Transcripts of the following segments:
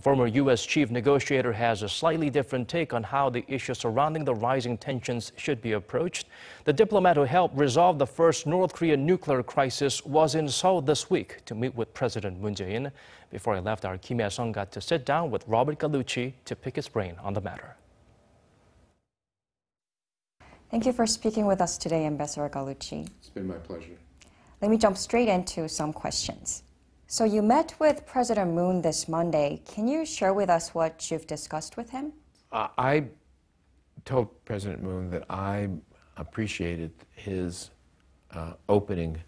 The former U.S. chief negotiator has a slightly different take on how the issue surrounding the rising tensions should be approached. The diplomat who helped resolve the first North Korean nuclear crisis was in Seoul this week to meet with President Moon Jae-in. Before he left, our Kim Hye-sung got to sit down with Robert Gallucci to pick his brain on the matter. Thank you for speaking with us today, Ambassador Gallucci. It's been my pleasure. Let me jump straight into some questions. So you met with President Moon this Monday. Can you share with us what you've discussed with him? I told President Moon that I appreciated his opening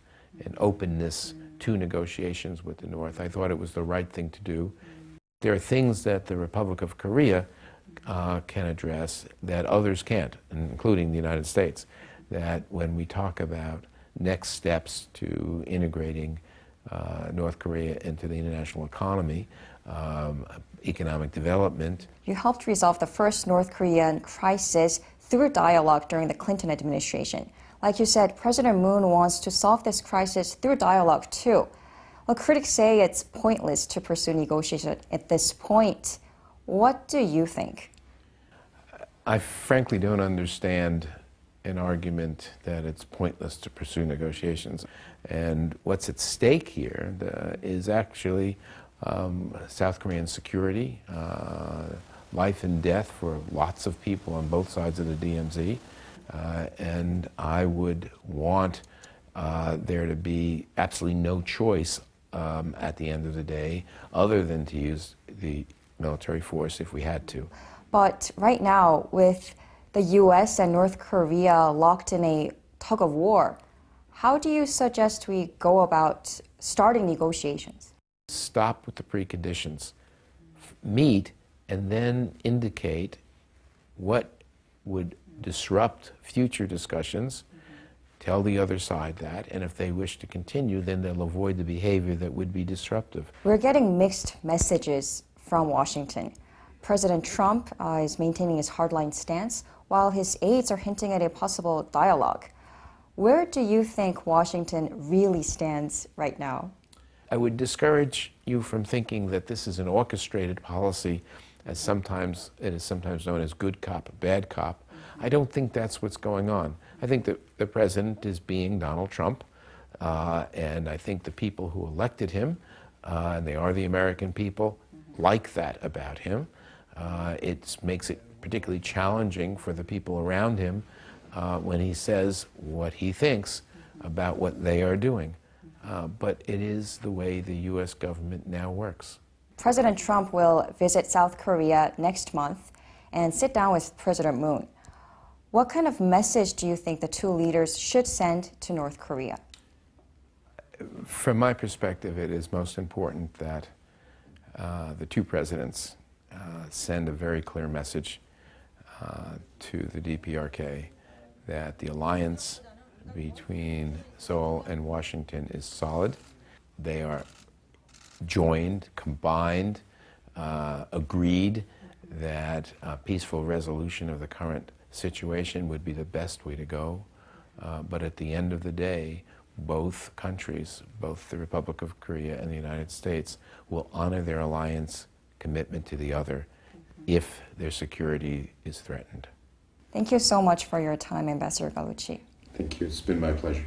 and openness to negotiations with the North. I thought it was the right thing to do. There are things that the Republic of Korea can address that others can't, including the United States, that when we talk about next steps to integrating North Korea into the international economy, economic development. You helped resolve the first North Korean crisis through dialogue during the Clinton administration. Like you said, President Moon wants to solve this crisis through dialogue too. Well, critics say it's pointless to pursue negotiation at this point. What do you think? I frankly don't understand an argument that it's pointless to pursue negotiations. And what's at stake here is actually South Korean security, life and death for lots of people on both sides of the DMZ. And I would want there to be absolutely no choice at the end of the day other than to use the military force if we had to. But right now, with the U.S. and North Korea locked in a tug of war, how do you suggest we go about starting negotiations? Stop with the preconditions. Meet and then indicate what would disrupt future discussions. Tell the other side that, and if they wish to continue, then they'll avoid the behavior that would be disruptive. We're getting mixed messages from Washington. President Trump is maintaining his hardline stance, while his aides are hinting at a possible dialogue. Where do you think Washington really stands right now? I would discourage you from thinking that this is an orchestrated policy, as it is sometimes known as good cop, bad cop. I don't think that's what's going on. I think that the president is being Donald Trump, and I think the people who elected him, and they are the American people, like that about him. It makes it particularly challenging for the people around him when he says what he thinks about what they are doing. But it is the way the U.S. government now works. President Trump will visit South Korea next month and sit down with President Moon. What kind of message do you think the two leaders should send to North Korea? From my perspective, it is most important that the two presidents send a very clear message to the DPRK that the alliance between Seoul and Washington is solid. They are joined, combined, agreed that a peaceful resolution of the current situation would be the best way to go. But at the end of the day, both countries, both the Republic of Korea and the United States, will honor their alliance commitment to the other if their security is threatened. Thank you so much for your time, Ambassador Gallucci. Thank you. It's been my pleasure.